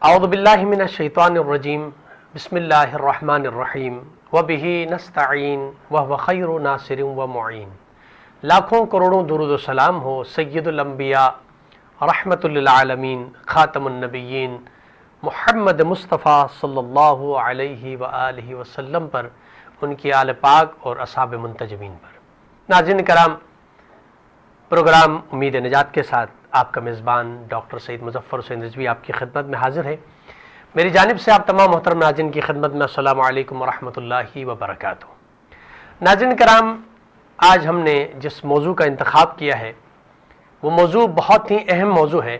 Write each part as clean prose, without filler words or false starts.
اعوذ باللہ من الشیطان الرجیم بسم اللہ الرحمن الرحیم وبہ نستعین وہو خیر ناصر و معین۔ لاکھوں کروڑوں درود و سلام ہو سید الانبیاء رحمت للعالمین خاتم النبیین محمد مصطفیٰ صلی اللہ علیہ وآلہ وسلم پر، ان کی آل پاک اور اصحاب منتجبین پر۔ ناظرین کرام، پروگرام امید نجات کے ساتھ آپ کا میزبان ڈاکٹر سعید مظفر حسین رضوی آپ کی خدمت میں حاضر ہے۔ میری جانب سے آپ تمام محترم ناظرین کی خدمت میں السلام علیکم ورحمۃ اللہ وبرکاتہ۔ ناظرین کرام، آج ہم نے جس موضوع کا انتخاب کیا ہے وہ موضوع بہت ہی اہم موضوع ہے،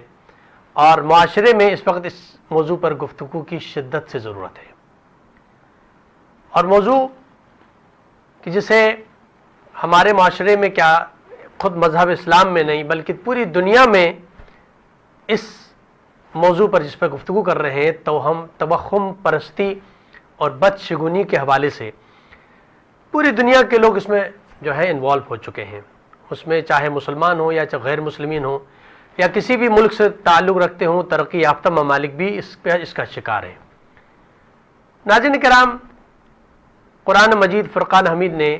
اور معاشرے میں اس وقت اس موضوع پر گفتگو کی شدت سے ضرورت ہے، اور موضوع کہ جسے ہمارے معاشرے میں کیا خود مذہب اسلام میں نہیں بلکہ پوری دنیا میں اس موضوع پر جس پر گفتگو کر رہے ہیں، توہم پرستی اور بدشگونی کے حوالے سے پوری دنیا کے لوگ اس میں جو ہے انوالو ہو چکے ہیں۔ اس میں چاہے مسلمان ہوں یا چاہے غیر مسلمین ہوں یا کسی بھی ملک سے تعلق رکھتے ہوں، ترقی یافتہ ممالک بھی اس کا شکار ہیں۔ ناظرین کرام، قرآن مجید فرقان حمید نے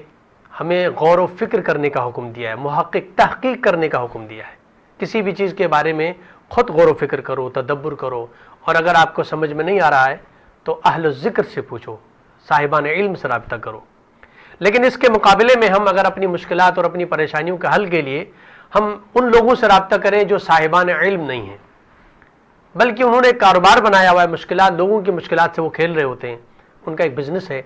ہمیں غور و فکر کرنے کا حکم دیا ہے، محقق تحقیق کرنے کا حکم دیا ہے۔ کسی بھی چیز کے بارے میں خود غور و فکر کرو، تدبر کرو، اور اگر آپ کو سمجھ میں نہیں آ رہا ہے تو اہل ذکر سے پوچھو، صاحبان علم سے رابطہ کرو۔ لیکن اس کے مقابلے میں ہم اگر اپنی مشکلات اور اپنی پریشانیوں کے حل کے لیے ہم ان لوگوں سے رابطہ کریں جو صاحبان علم نہیں ہیں، بلکہ انہوں نے ایک کاروبار بنایا ہوا ہے، لوگوں کی مشکلات سے وہ کھیل رہے ہوتے ہیں، ان کا ایک بزنس ہے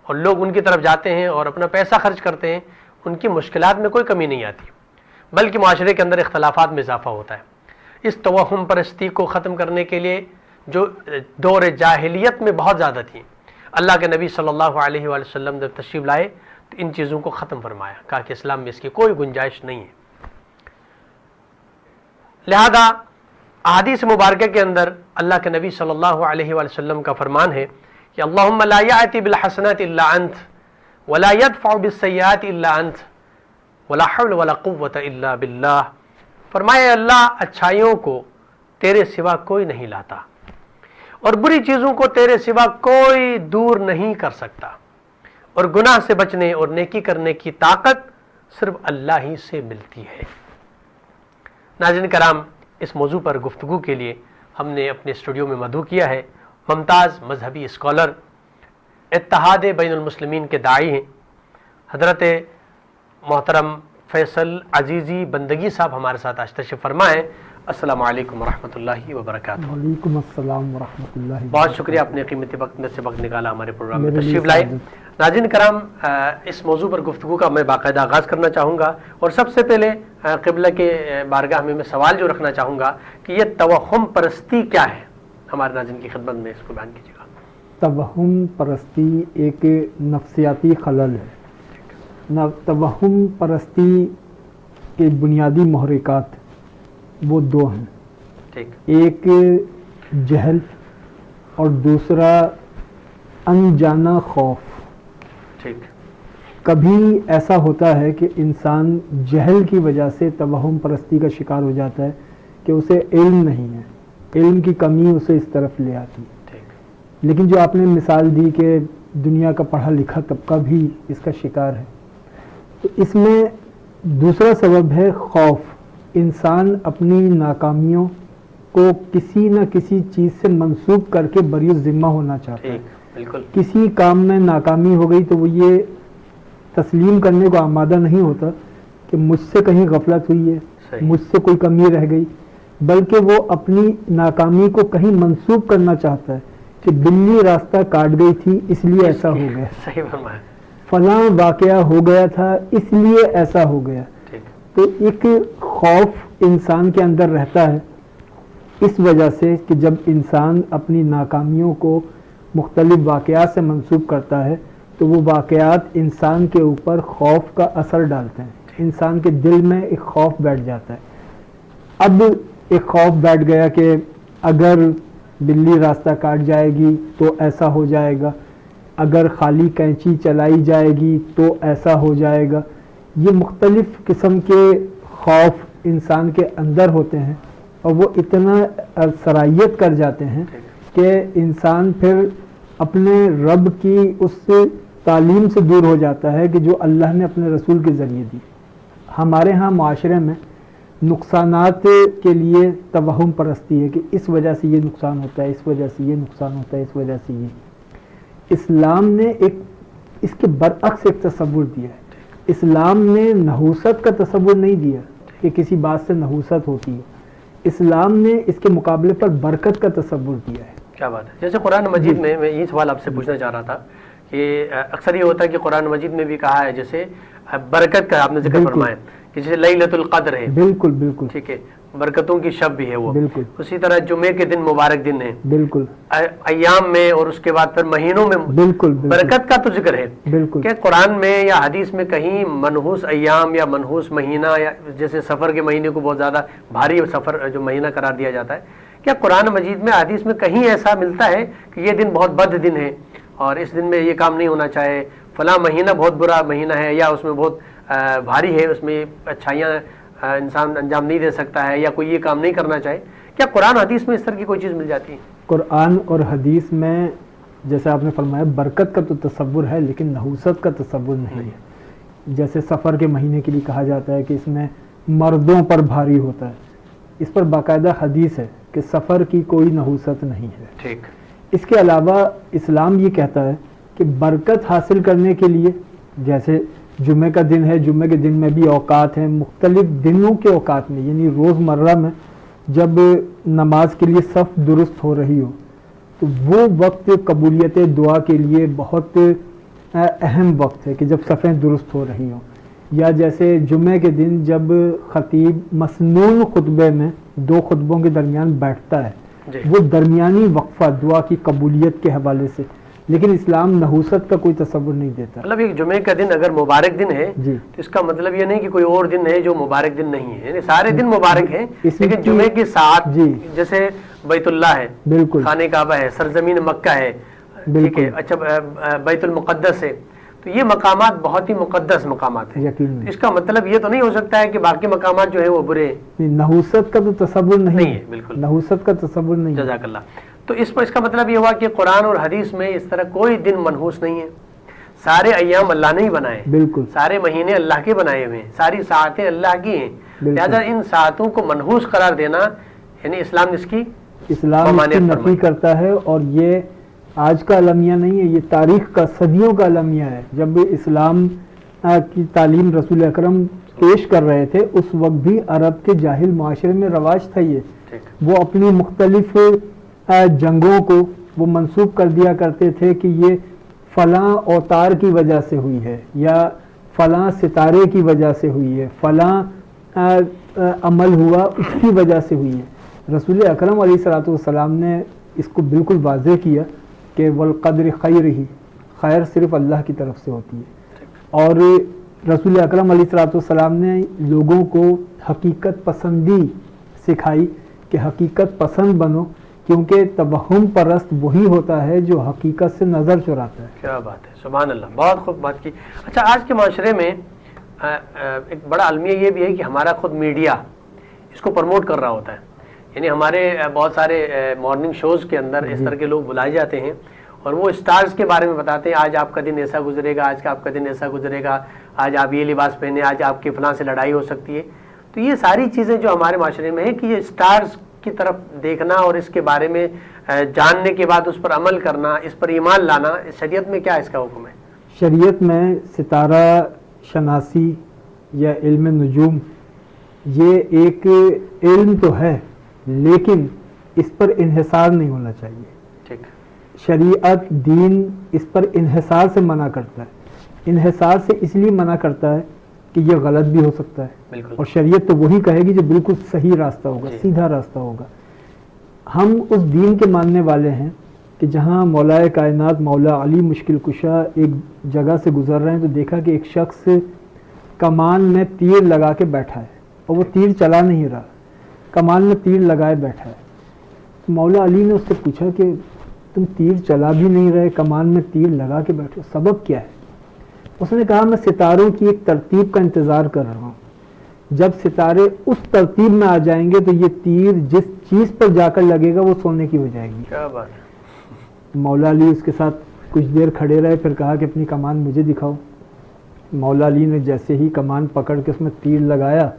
اور لوگ ان کی طرف جاتے ہیں اور اپنا پیسہ خرچ کرتے ہیں، ان کی مشکلات میں کوئی کمی نہیں آتی، بلکہ معاشرے کے اندر اختلافات میں اضافہ ہوتا ہے۔ اس توہم پرستی کو ختم کرنے کے لیے جو دور جاہلیت میں بہت زیادہ تھی، اللہ کے نبی صلی اللہ علیہ وآلہ وسلم جب تشریف لائے تو ان چیزوں کو ختم فرمایا، کہا کہ اسلام میں اس کی کوئی گنجائش نہیں ہے۔ لہذا احادیث مبارکہ کے اندر اللہ کے نبی صلی اللہ علیہ وآلہ وسلم کا فرمان ہے کہ اللہم لا یأتی بالحسنات الا انت ولا یدفع بالسیئات الا انت ولا حول ولا قوة الا باللہ۔ فرمایا اللہ، اچھائیوں کو تیرے سوا کوئی نہیں لاتا اور بری چیزوں کو تیرے سوا کوئی دور نہیں کر سکتا، اور گناہ سے بچنے اور نیکی کرنے کی طاقت صرف اللہ ہی سے ملتی ہے۔ ناظرین کرام، اس موضوع پر گفتگو کے لیے ہم نے اپنے اسٹوڈیو میں مدعو کیا ہے ممتاز مذہبی اسکالر، اتحاد بین المسلمین کے داعی ہیں، حضرت محترم فیصل عزیزی بندگی صاحب ہمارے ساتھ آج تشریف فرما ہے۔ السلام علیکم ورحمۃ اللہ وبرکاتہ۔ وعلیکم السلام ورحمۃ اللہ۔ بہت شکریہ، آپ نے قیمتی وقت میں سے وقت نکالا ہمارے پروگرام میں تشریف لائے۔ ناظرین کرام، اس موضوع پر گفتگو کا میں باقاعدہ آغاز کرنا چاہوں گا، اور سب سے پہلے قبلہ کے بارگاہ میں سوال جو رکھنا چاہوں گا کہ یہ توہم پرستی کیا ہے، ہمارے ناظرین کی خدمت میں اس کو بیان کیجیے گا۔ توہم پرستی ایک نفسیاتی خلل ہے۔ توہم پرستی کے بنیادی محرکات وہ دو ہیں، ٹھیک، ایک جہل اور دوسرا انجانا خوف۔ ٹھیک، کبھی ایسا ہوتا ہے کہ انسان جہل کی وجہ سے توہم پرستی کا شکار ہو جاتا ہے کہ اسے علم نہیں ہے، علم کی کمی اسے اس طرف لے آتی ہے۔ ٹھیک، لیکن جو آپ نے مثال دی کہ دنیا کا پڑھا لکھا طبقہ بھی اس کا شکار ہے، تو اس میں دوسرا سبب ہے خوف۔ انسان اپنی ناکامیوں کو کسی نہ کسی چیز سے منسوب کر کے بری الذمہ ہونا چاہتا ہے۔ بالکل، کسی کام میں ناکامی ہو گئی تو وہ یہ تسلیم کرنے کو آمادہ نہیں ہوتا کہ مجھ سے کہیں غفلت ہوئی ہے، مجھ سے کوئی کمی رہ گئی، بلکہ وہ اپنی ناکامی کو کہیں منسوب کرنا چاہتا ہے کہ بلی راستہ کاٹ گئی تھی اس لیے ایسا ہو گیا، صحیح فرمایا، فلاں واقعہ ہو گیا تھا اس لیے ایسا ہو گیا۔ تو ایک خوف انسان کے اندر رہتا ہے اس وجہ سے کہ جب انسان اپنی ناکامیوں کو مختلف واقعات سے منسوب کرتا ہے تو وہ واقعات انسان کے اوپر خوف کا اثر ڈالتے ہیں، انسان کے دل میں ایک خوف بیٹھ جاتا ہے۔ اب ایک خوف بیٹھ گیا کہ اگر بلی راستہ کاٹ جائے گی تو ایسا ہو جائے گا، اگر خالی کینچی چلائی جائے گی تو ایسا ہو جائے گا۔ یہ مختلف قسم کے خوف انسان کے اندر ہوتے ہیں اور وہ اتنا سرایت کر جاتے ہیں کہ انسان پھر اپنے رب کی اس تعلیم سے دور ہو جاتا ہے کہ جو اللہ نے اپنے رسول کے ذریعے دی. ہمارے ہاں معاشرے میں نقصانات کے لیے توہم پرستی ہے کہ اس وجہ سے یہ نقصان ہوتا ہے، اس وجہ سے یہ نقصان ہوتا ہے، اس وجہ سے یہ. اسلام نے اس کے برعکس ایک تصور دیا ہے. اسلام نے نحوست کا تصور نہیں دیا کہ کسی بات سے نحوست ہوتی ہے. اسلام نے اس کے مقابلے پر برکت کا تصور دیا ہے. کیا بات ہے. جیسے قرآن مجید میں یہ سوال آپ سے پوچھنا چاہ رہا تھا کہ اکثر یہ ہوتا ہے کہ قرآن مجید میں بھی کہا ہے جیسے برکت کا آپ نے ذکر فرمایا کہ جیسے لیلۃ القدر ہے. بالکل بالکل ٹھیک ہے، برکتوں کی شب بھی ہے وہ. بالکل. اسی طرح جمعے کے دن مبارک دن ہے. بالکل. ایام میں اور اس کے بعد پھر مہینوں میں بالکل برکت کا تو ذکر ہے. بالکل. کہ قرآن میں یا حدیث میں کہیں منحوس ایام یا منحوس مہینہ یا جیسے سفر کے مہینے کو بہت زیادہ بھاری سفر جو مہینہ قرار دیا جاتا ہے، کیا قرآن مجید میں حدیث میں کہیں ایسا ملتا ہے کہ یہ دن بہت بد دن ہے اور اس دن میں یہ کام نہیں ہونا چاہے، فلاں مہینہ بہت برا مہینہ ہے یا اس میں بہت بھاری ہے، اس میں اچھائیاں انسان انجام نہیں دے سکتا ہے یا کوئی یہ کام نہیں کرنا چاہے؟ کیا قرآن حدیث میں اس طرح کی کوئی چیز مل جاتی ہے؟ قرآن اور حدیث میں جیسے آپ نے فرمایا برکت کا تو تصور ہے لیکن نحوست کا تصور نہیں ہے. جیسے سفر کے مہینے کے لیے کہا جاتا ہے کہ اس میں مردوں پر بھاری ہوتا ہے، اس پر باقاعدہ حدیث ہے کہ سفر کی کوئی نحوست نہیں ہے. ٹھیک. اس کے علاوہ اسلام یہ کہتا ہے کہ برکت حاصل کرنے کے لیے جیسے جمعے کا دن ہے، جمعے کے دن میں بھی اوقات ہیں، مختلف دنوں کے اوقات میں یعنی روز مرہ میں جب نماز کے لیے صف درست ہو رہی ہو تو وہ وقت قبولیت دعا کے لیے بہت اہم وقت ہے کہ جب صفیں درست ہو رہی ہوں. یا جیسے جمعے کے دن جب خطیب مسنون خطبے میں دو خطبوں کے درمیان بیٹھتا ہے، وہ درمیانی وقفہ دعا کی قبولیت کے حوالے سے. لیکن اسلام نحوست کا کوئی تصور نہیں دیتا. مطلب ایک جمعے کا دن اگر مبارک دن ہے جی تو اس کا مطلب یہ نہیں کہ کوئی اور دن ہے جو مبارک دن نہیں ہے، یعنی سارے دن مبارک ہیں لیکن جمعے کے ساتھ جیسے بیت اللہ ہے، بالکل، خانہ کعبہ ہے، سرزمین مکہ ہے، ٹھیک ہے، اچھا بیت المقدس ہے، تو یہ مقامات بہت ہی مقدس مقامات ہیں. اس کا مطلب یہ تو نہیں ہو سکتا ہے کہ باقی مقامات جو ہیں وہ برے ہیں. نحوست کا تو تصور نہیں ہے. بالکل نحوست کا تصور نہیں. جزاک اللہ. تو اس کا مطلب یہ ہوا کہ قرآن اور حدیث میں اس طرح کوئی دن منحوس نہیں ہے. سارے ایام اللہ نے ہی بنائے، بالکل، سارے مہینے اللہ کے بنائے ہوئے ہیں، ساری ساعتیں اللہ کی ہیں. لہٰذا ان ساعتوں کو منحوس قرار دینا یعنی اسلام اس کی نفی کرتا ہے. اور یہ آج کا المیہ نہیں ہے، یہ تاریخ کا صدیوں کا المیہ ہے. جب اسلام کی تعلیم رسول اکرم پیش کر رہے تھے اس وقت بھی عرب کے جاہل معاشرے میں رواج تھا یہ. وہ اپنی مختلف جنگوں کو وہ منسوب کر دیا کرتے تھے کہ یہ فلاں اوتار کی وجہ سے ہوئی ہے یا فلاں ستارے کی وجہ سے ہوئی ہے، فلاں عمل ہوا اس کی وجہ سے ہوئی ہے. رسول اکرم علیہ الصلوۃ والسلام نے اس کو بالکل واضح کیا کہ والقدر خیرہ، خیر صرف اللہ کی طرف سے ہوتی ہے. اور رسول اکرم علیہ الصلوۃ والسلام نے لوگوں کو حقیقت پسندی سکھائی کہ حقیقت پسند بنو، کیونکہ توہم پرست وہی ہوتا ہے جو حقیقت سے نظر چراتا ہے. کیا بات ہے، سبحان اللہ، بہت خوب بات کی. اچھا، آج کے معاشرے میں ایک بڑا المیہ یہ بھی ہے کہ ہمارا خود میڈیا اس کو پروموٹ کر رہا ہوتا ہے. یعنی ہمارے بہت سارے مارننگ شوز کے اندر اس طرح کے لوگ بلائے جاتے ہیں اور وہ اسٹارز کے بارے میں بتاتے ہیں، آج آپ کا دن ایسا گزرے گا، آج کا آپ کا دن ایسا گزرے گا، آج آپ یہ لباس پہنے، آج آپ کے فلاں سے لڑائی ہو سکتی ہے. تو یہ ساری چیزیں جو ہمارے معاشرے میں ہیں کہ یہ اسٹارز کی طرف دیکھنا اور اس کے بارے میں جاننے کے بعد اس پر عمل کرنا، اس پر ایمان لانا، شریعت میں کیا اس کا حکم ہے؟ شریعت میں ستارہ شناسی یا علم نجوم یہ ایک علم تو ہے لیکن اس پر انحصار نہیں ہونا چاہیے. ٹھیک. شریعت دین اس پر انحصار سے منع کرتا ہے. انحصار سے اس لیے منع کرتا ہے کہ یہ غلط بھی ہو سکتا ہے. بالکل. اور شریعت تو وہی کہے گی جو بالکل صحیح راستہ ہوگا، سیدھا راستہ ہوگا. ہم اس دین کے ماننے والے ہیں کہ جہاں مولا کائنات مولا علی مشکل کشا ایک جگہ سے گزر رہے ہیں تو دیکھا کہ ایک شخص کمان میں تیر لگا کے بیٹھا ہے اور وہ تیر چلا نہیں رہا، کمان میں تیر لگائے بیٹھا ہے. مولا علی نے اس سے پوچھا کہ تم تیر چلا بھی نہیں رہے، کمان میں تیر لگا کے بیٹھے، سبب کیا ہے؟ اس نے کہا میں ستاروں کی ایک ترتیب کا انتظار کر رہا ہوں جب ستارے اس ترتیب میں آ جائیں گے تو یہ تیر جس چیز پر جا کر لگے گا وہ سونے کی ہو جائے گی. کیا بات ہے. مولا علی اس کے ساتھ کچھ دیر کھڑے رہے, پھر کہا کہ اپنی کمان مجھے دکھاؤ. مولا علی نے جیسے ہی کمان پکڑ کے اس میں تیر لگایا,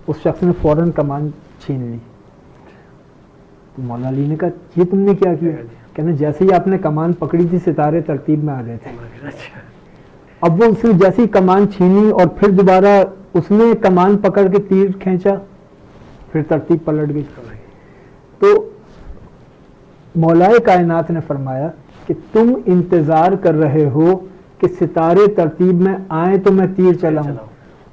اس شخص نے فوراً کمان چھین لی. تو مولا علی نے کہا یہ تم نے کیا کیا؟ کہنا جیسے ہی آپ نے کمان پکڑی تھی ستارے ترتیب میں آ گئے تھے. اب وہ اس نے جیسے ہی کمان چھینی اور پھر دوبارہ اس نے کمان پکڑ کے تیر کھینچا, پھر ترتیب پلٹ گئی. تو مولائے کائنات نے فرمایا کہ تم انتظار کر رہے ہو کہ ستارے ترتیب میں آئیں تو میں تیر چلاؤں,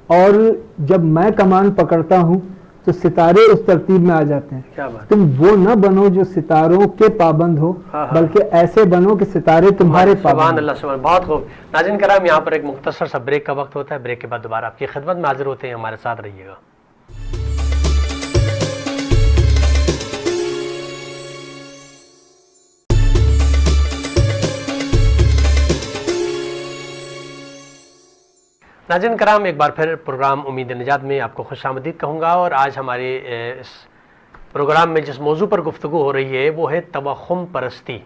اور جب میں کمان پکڑتا ہوں تو ستارے اس ترتیب میں آ جاتے ہیں. تم وہ نہ بنو جو ستاروں کے پابند ہو, بلکہ ایسے بنو کہ ستارے تمہارے پابند. سبحان اللہ, سبحان. بہت خوب. ناظرین کرام, یہاں پر ایک مختصر سا بریک کا وقت ہوتا ہے. بریک کے بعد دوبارہ آپ کی خدمت میں حاضر ہوتے ہیں. ہمارے ساتھ رہیے گا. ناظرین کرام, ایک بار پھر پروگرام امید نجات میں آپ کو خوش آمدید کہوں گا. اور آج ہمارے اس پروگرام میں جس موضوع پر گفتگو ہو رہی ہے وہ ہے توہم پرستی,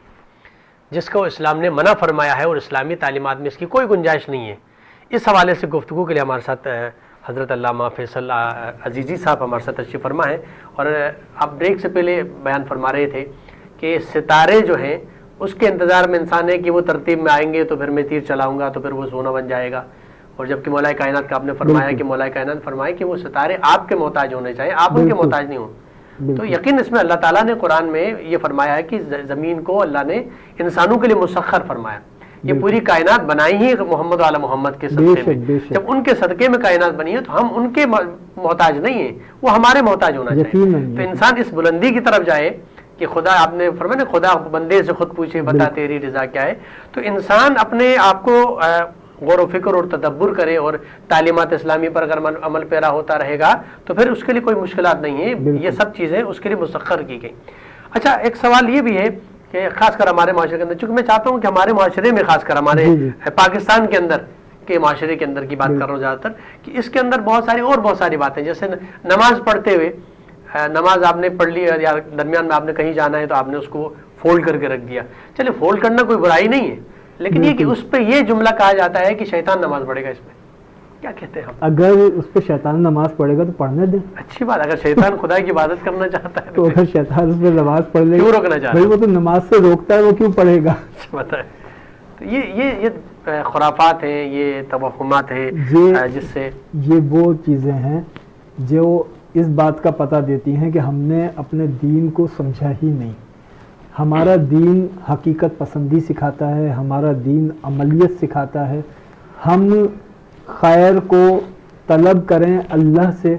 جس کو اسلام نے منع فرمایا ہے اور اسلامی تعلیمات میں اس کی کوئی گنجائش نہیں ہے. اس حوالے سے گفتگو کے لیے ہمارے ساتھ حضرت علامہ فیصل عزیزی صاحب ہمارے ساتھ تشریف فرما ہے. اور آپ بریک سے پہلے بیان فرما رہے تھے کہ ستارے جو ہیں اس کے انتظار میں انسان ہے کہ وہ ترتیب میں آئیں گے تو پھر میں تیر چلاؤں گا تو پھر وہ سونا بن جائے گا. اور جبکہ مولا کائنات کا آپ نے فرمایا کہ مولا کائنات فرمایا کہ وہ ستارے آپ کے محتاج ہونے چاہیے, آپ ان کے محتاج نہیں ہوں. تو یقین اس میں اللہ تعالیٰ نے قرآن میں یہ فرمایا ہے کہ زمین کو اللہ نے انسانوں کے لیے مسخر فرمایا. یہ پوری کائنات بنائی ہی محمد والا محمد کے صدقے میں. جب ان کے صدقے میں کائنات بنی ہے تو ہم ان کے محتاج نہیں ہیں, وہ ہمارے محتاج ہونا چاہیے. تو انسان اس بلندی کی طرف جائے کہ خدا, آپ نے فرمایا نا خدا بندے سے خود پوچھے بتا تیری رضا کیا ہے. تو انسان اپنے آپ کو غور و فکر اور تدبر کرے اور تعلیمات اسلامی پر اگر عمل پیرا ہوتا رہے گا تو پھر اس کے لیے کوئی مشکلات نہیں ہے. یہ سب چیزیں اس کے لیے مسخر کی گئی. اچھا, ایک سوال یہ بھی ہے کہ خاص کر ہمارے معاشرے کے اندر, چونکہ میں چاہتا ہوں کہ ہمارے معاشرے میں, خاص کر ہمارے پاکستان کے اندر کے معاشرے کے اندر کی بات کر رہا ہوں زیادہ تر, کہ اس کے اندر بہت ساری باتیں, جیسے نماز پڑھتے ہوئے, نماز آپ نے پڑھ لی یا درمیان میں آپ نے کہیں جانا ہے تو آپ نے اس کو فولڈ کر کے رکھ دیا. چلے فولڈ کرنا کوئی برائی نہیں ہے, لیکن یہ کہ اس پہ یہ جملہ کہا جاتا ہے کہ شیطان نماز پڑھے گا. اس میں کیا کہتے ہیں ہم؟ اگر اس پہ شیطان نماز پڑھے گا تو پڑھنے دیں, اچھی بات. اگر شیطان خدا کی عبادت کرنا چاہتا ہے تو اگر شیطان اس پہ نماز پڑھ لے, کیوں روکنا چاہتا ہے؟ وہ تو نماز سے روکتا ہے, وہ کیوں پڑھے گا؟ بتائیں. تو یہ خرافات ہیں, یہ توہمات ہیں, جس سے یہ وہ چیزیں ہیں جو اس بات کا پتہ دیتی ہیں کہ ہم نے اپنے دین کو سمجھا ہی نہیں. ہمارا دین حقیقت پسندی سکھاتا ہے, ہمارا دین عملیت سکھاتا ہے. ہم خیر کو طلب کریں اللہ سے.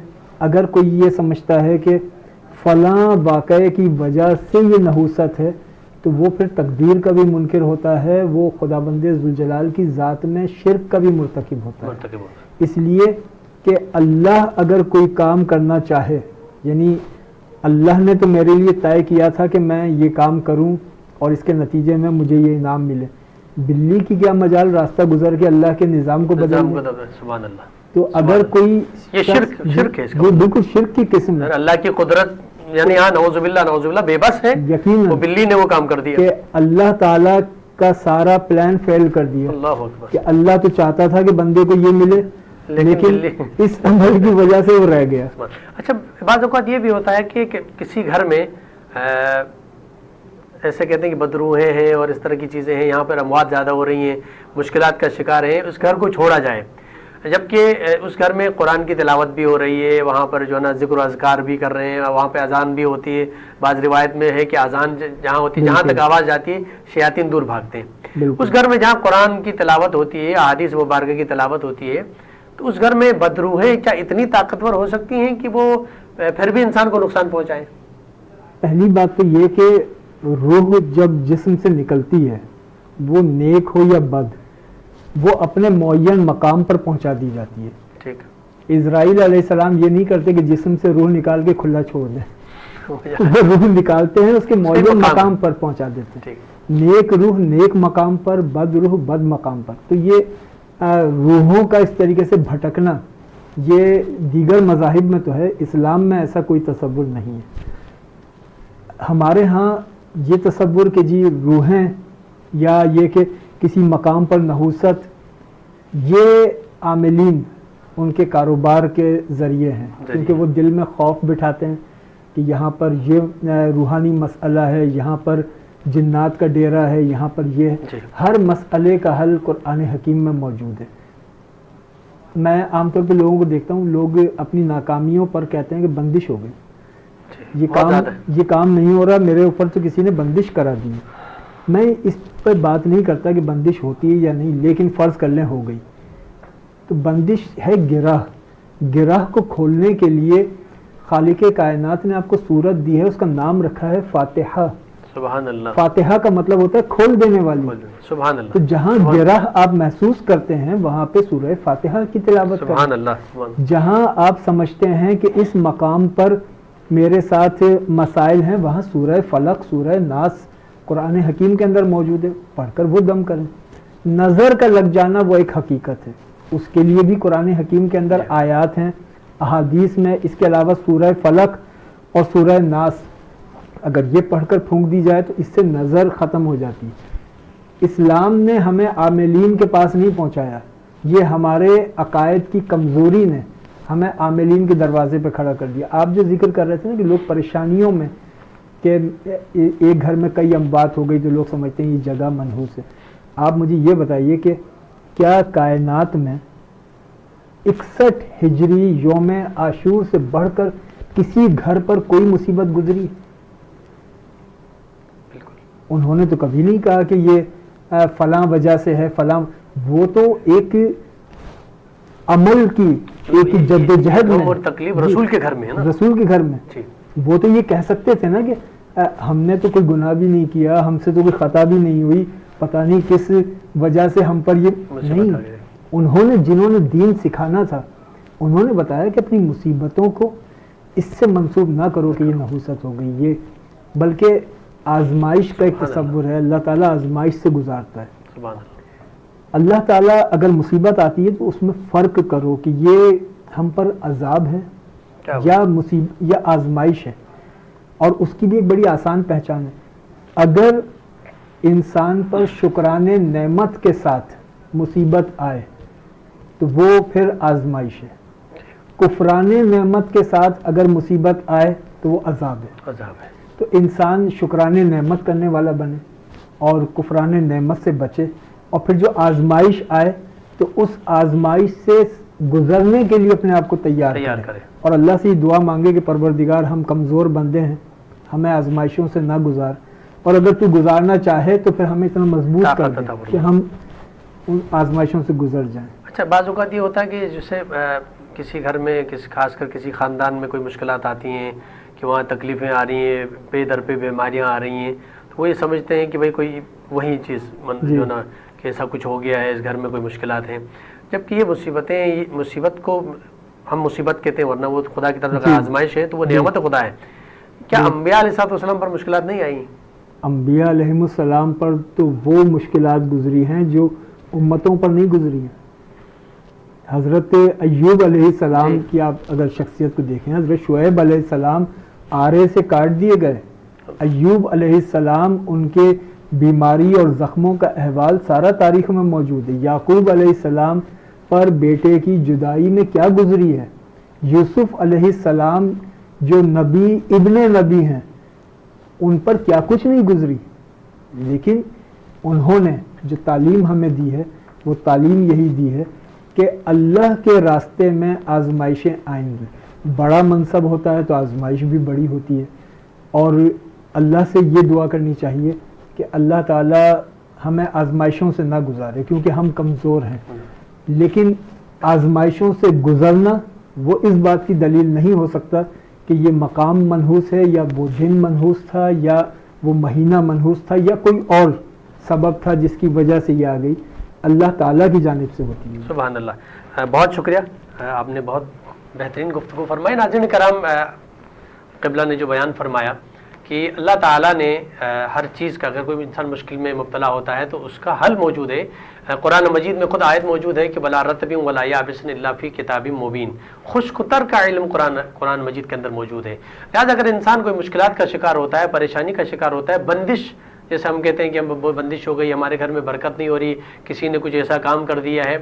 اگر کوئی یہ سمجھتا ہے کہ فلاں واقعے کی وجہ سے یہ نحوست ہے تو وہ پھر تقدیر کا بھی منکر ہوتا ہے, وہ خدا بند ذوالجلال کی ذات میں شرک کا بھی مرتکب ہوتا ہے. اس لیے کہ اللہ اگر کوئی کام کرنا چاہے, یعنی اللہ نے تو میرے لیے طے کیا تھا کہ میں یہ کام کروں اور اس کے نتیجے میں مجھے یہ انعام ملے. بلی کی کیا مجال راستہ گزر کے اللہ کے نظام کو بدل دے. سبحان اللہ. تو اگر کوئی یہ شرک ہے, وہ بالکل شرک کی قسم ہے. اللہ کی قدرت یعنی ہاں نعوذ باللہ بے بس ہے, یقین وہ بلی نے وہ کام کر دیا کہ اللہ تعالیٰ کا سارا پلان فیل کر دیا. اللہ اکبر. کہ اللہ تو چاہتا تھا کہ بندے کو یہ ملے, لیکن اس عمل کی وجہ سے وہ رہ گیا. اچھا, بعض اوقات یہ بھی ہوتا ہے کہ کسی گھر میں ایسے کہتے ہیں کہ بدروحیں ہیں اور اس طرح کی چیزیں ہیں, یہاں پر اموات زیادہ ہو رہی ہیں, مشکلات کا شکار ہیں, اس گھر کو چھوڑا جائے, جبکہ اس گھر میں قرآن کی تلاوت بھی ہو رہی ہے, وہاں پر جو ہے نا ذکر و اذکار بھی کر رہے ہیں, وہاں پہ اذان بھی ہوتی ہے. بعض روایت میں ہے کہ اذان جہاں ہوتی ہے, جہاں تک آواز جاتی ہے شیاطین دور بھاگتے ہیں. اس گھر میں جہاں قرآن کی تلاوت ہوتی ہے, احادیث مبارکہ کی تلاوت ہوتی ہے, تو اس گھر میں بدروحیں کیا اتنی طاقتور ہو سکتی ہیں کہ وہ پھر بھی انسان کو نقصان پہنچائیں؟ پہلی بات تو یہ کہ روح جب جسم سے نکلتی ہے, وہ نیک ہو یا بد, وہ اپنے معین مقام پر پہنچا دی جاتی ہے. ٹھیک. اسرائیل علیہ السلام یہ نہیں کرتے کہ جسم سے روح نکال کے کھلا چھوڑ دیں, وہ روح نکالتے ہیں اس کے معین مقام پر پہنچا دیتے ہیں. نیک روح نیک مقام پر, بد روح بد مقام پر. تو یہ روحوں کا اس طریقے سے بھٹکنا یہ دیگر مذاہب میں تو ہے، اسلام میں ایسا کوئی تصور نہیں ہے۔ ہمارے ہاں یہ تصور کہ جی روحیں یا یہ کہ کسی مقام پر نحوست، یہ عاملین ان کے کاروبار کے ذریعے ہیں، کیونکہ وہ دل میں خوف بٹھاتے ہیں کہ یہاں پر یہ روحانی مسئلہ ہے، یہاں پر جنات کا ڈیرہ ہے، یہاں پر یہ ہے۔ ہر مسئلے کا حل قرآن حکیم میں موجود ہے۔ میں عام طور پہ لوگوں کو دیکھتا ہوں، لوگ اپنی ناکامیوں پر کہتے ہیں کہ بندش ہو گئی، یہ کام نہیں ہو رہا، میرے اوپر تو کسی نے بندش کرا دی۔ میں اس پہ بات نہیں کرتا کہ بندش ہوتی ہے یا نہیں، لیکن فرض کر لیں ہو گئی تو بندش ہے گرہ کو کھولنے کے لیے خالق کائنات نے آپ کو صورت دی ہے، اس کا نام رکھا ہے فاتحہ۔ سبحان اللہ۔ فاتحہ کا مطلب ہوتا ہے کھول دینے والی۔ سبحان اللہ۔ تو جہاں گرہ آپ محسوس کرتے ہیں وہاں پہ سورہ فاتحہ کی تلاوت کریں۔ سبحان اللہ۔ جہاں آپ سمجھتے ہیں کہ اس مقام پر میرے ساتھ مسائل ہیں، وہاں سورہ فلق، سورہ ناس قرآن حکیم کے اندر موجود ہے، پڑھ کر وہ دم کریں۔ نظر کا لگ جانا وہ ایک حقیقت ہے، اس کے لیے بھی قرآن حکیم کے اندر آیات ہیں، احادیث میں۔ اس کے علاوہ سورہ فلق اور سورہ ناس اگر یہ پڑھ کر پھونک دی جائے تو اس سے نظر ختم ہو جاتی ہے۔ اسلام نے ہمیں عاملین کے پاس نہیں پہنچایا، یہ ہمارے عقائد کی کمزوری نے ہمیں عاملین کے دروازے پہ کھڑا کر دیا۔ آپ جو ذکر کر رہے تھے نا کہ لوگ پریشانیوں میں، کہ ایک گھر میں کئی اموات ہو گئی تو لوگ سمجھتے ہیں یہ جگہ منحوس ہے۔ آپ مجھے یہ بتائیے کہ کیا کائنات میں 61 ہجری یوم عاشور سے بڑھ کر کسی گھر پر کوئی مصیبت گزری؟ انہوں نے تو کبھی نہیں کہا کہ یہ فلاں وجہ سے ہے، فلاں، وہ تو ایک عمل کی ایک جدوجہد میں، اور تکلیف رسول کے گھر میں ہے نا، رسول کے گھر میں۔ وہ تو یہ کہہ سکتے تھے نا کہ ہم نے تو کوئی گناہ بھی نہیں کیا، ہم سے تو کوئی خطا بھی نہیں ہوئی، پتہ نہیں کس وجہ سے ہم پر یہ نہیں۔ انہوں نے، جنہوں نے دین سکھانا تھا، انہوں نے بتایا کہ اپنی مصیبتوں کو اس سے منسوب نہ کرو کہ یہ نحوست ہو گئی، یہ بلکہ آزمائش کا ایک تصور ہے، اللہ تعالیٰ آزمائش سے گزارتا ہے۔ اللہ تعالیٰ اگر مصیبت آتی ہے تو اس میں فرق کرو کہ یہ ہم پر عذاب ہے یا آزمائش ہے، اور اس کی بھی ایک بڑی آسان پہچان ہے۔ اگر انسان پر شکرانے نعمت کے ساتھ مصیبت آئے تو وہ پھر آزمائش ہے، کفران نعمت کے ساتھ اگر مصیبت آئے تو وہ عذاب ہے۔ تو انسان شکران نعمت کرنے والا بنے اور کفران نعمت سے بچے، اور پھر جو آزمائش آئے تو اس آزمائش سے گزرنے کے لیے اپنے آپ کو تیار کرے، اور اللہ سے یہ دعا مانگے کہ پروردگار ہم کمزور بندے ہیں، ہمیں آزمائشوں سے نہ گزار، اور اگر تو گزارنا چاہے تو پھر ہمیں اتنا مضبوط کر دے کہ ہم ان آزمائشوں سے گزر جائیں۔ اچھا، بعض اوقات یہ ہوتا ہے کہ جیسے کسی گھر میں، خاص کر کسی خاندان میں کوئی مشکلات آتی ہیں کہ وہاں تکلیفیں آ رہی ہیں، پے در پہ بیماریاں آ رہی ہیں، تو وہ یہ سمجھتے ہیں کہ بھائی کوئی وہی چیز جو نا کہ ایسا کچھ ہو گیا ہے، اس گھر میں کوئی مشکلات ہیں، جبکہ یہ مصیبت کو ہم مصیبت کہتے ہیں، ورنہ وہ خدا کی طرف اگر آزمائش ہے تو وہ نعمت خدا ہے۔ کیا انبیاء علیہ السلام پر مشکلات نہیں آئیں؟ انبیاء علیہ السلام پر تو وہ مشکلات گزری ہیں جو امتوں پر نہیں گزری ہیں۔ حضرت ایوب علیہ السلام کی آپ اگر شخصیت کو دیکھیں، حضرت شعیب علیہ السلام آرے سے کاٹ دیے گئے، ایوب علیہ السلام ان کے بیماری اور زخموں کا احوال سارا تاریخ میں موجود ہے۔ یعقوب علیہ السلام پر بیٹے کی جدائی میں کیا گزری ہے، یوسف علیہ السلام جو نبی ابن نبی ہیں ان پر کیا کچھ نہیں گزری، لیکن انہوں نے جو تعلیم ہمیں دی ہے وہ تعلیم یہی دی ہے کہ اللہ کے راستے میں آزمائشیں آئیں گی، بڑا منصب ہوتا ہے تو آزمائش بھی بڑی ہوتی ہے، اور اللہ سے یہ دعا کرنی چاہیے کہ اللہ تعالیٰ ہمیں آزمائشوں سے نہ گزارے کیونکہ ہم کمزور ہیں، لیکن آزمائشوں سے گزرنا وہ اس بات کی دلیل نہیں ہو سکتا کہ یہ مقام منحوس ہے یا وہ دن منحوس تھا یا وہ مہینہ منحوس تھا یا کوئی اور سبب تھا جس کی وجہ سے یہ آ گئی، اللہ تعالیٰ کی جانب سے ہوتی ہے۔ سبحان اللہ، بہت شکریہ، آپ نے بہت بہترین گفتگو فرمائی۔ ناظرین کرام، قبلہ نے جو بیان فرمایا کہ اللہ تعالیٰ نے ہر چیز کا، اگر کوئی انسان مشکل میں مبتلا ہوتا ہے تو اس کا حل موجود ہے۔ قرآن مجید میں خود آیت موجود ہے کہ بلا رتب ولا یابس الا فی کتاب مبین، خشک تر کا علم قرآن مجید کے اندر موجود ہے۔ لہٰذا اگر انسان کوئی مشکلات کا شکار ہوتا ہے، پریشانی کا شکار ہوتا ہے، بندش، جیسے ہم کہتے ہیں کہ ہم بندش ہو گئی، ہمارے گھر میں برکت نہیں ہو رہی، کسی نے کچھ ایسا کام کر دیا ہے،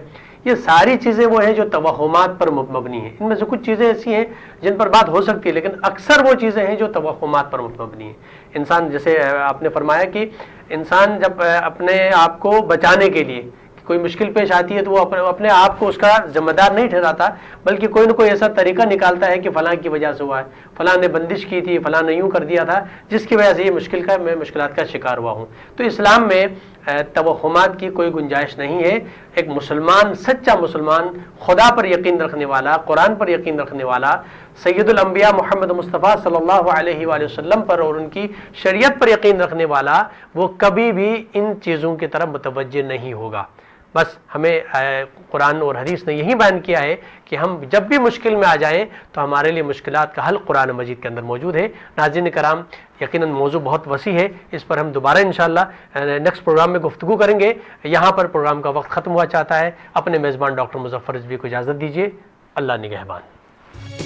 یہ ساری چیزیں وہ ہیں جو توہمات پر مبنی ہیں۔ ان میں سے کچھ چیزیں ایسی ہیں جن پر بات ہو سکتی ہے، لیکن اکثر وہ چیزیں ہیں جو توہمات پر مبنی ہیں۔ انسان، جیسے آپ نے فرمایا کہ انسان جب اپنے آپ کو بچانے کے لیے کوئی مشکل پیش آتی ہے تو وہ اپنے آپ کو اس کا ذمہ دار نہیں ٹھہراتا، بلکہ کوئی نہ کوئی ایسا طریقہ نکالتا ہے کہ فلاں کی وجہ سے ہوا ہے، فلاں نے بندش کی تھی، فلاں نے یوں کر دیا تھا، جس کی وجہ سے یہ میں مشکلات کا شکار ہوا ہوں۔ تو اسلام میں توہمات کی کوئی گنجائش نہیں ہے۔ ایک مسلمان، سچا مسلمان، خدا پر یقین رکھنے والا، قرآن پر یقین رکھنے والا، سید الانبیاء محمد مصطفیٰ صلی اللہ علیہ وآلہ وسلم پر اور ان کی شریعت پر یقین رکھنے والا، وہ کبھی بھی ان چیزوں کی طرف متوجہ نہیں ہوگا۔ بس ہمیں قرآن اور حدیث نے یہی بیان کیا ہے کہ ہم جب بھی مشکل میں آ جائیں تو ہمارے لیے مشکلات کا حل قرآن مجید کے اندر موجود ہے۔ ناظرین کرام، یقیناً موضوع بہت وسیع ہے، اس پر ہم دوبارہ انشاءاللہ نیکسٹ پروگرام میں گفتگو کریں گے۔ یہاں پر پروگرام کا وقت ختم ہوا چاہتا ہے۔ اپنے میزبان ڈاکٹر مظفر رضوی کو اجازت دیجیے۔ اللہ نگہبان۔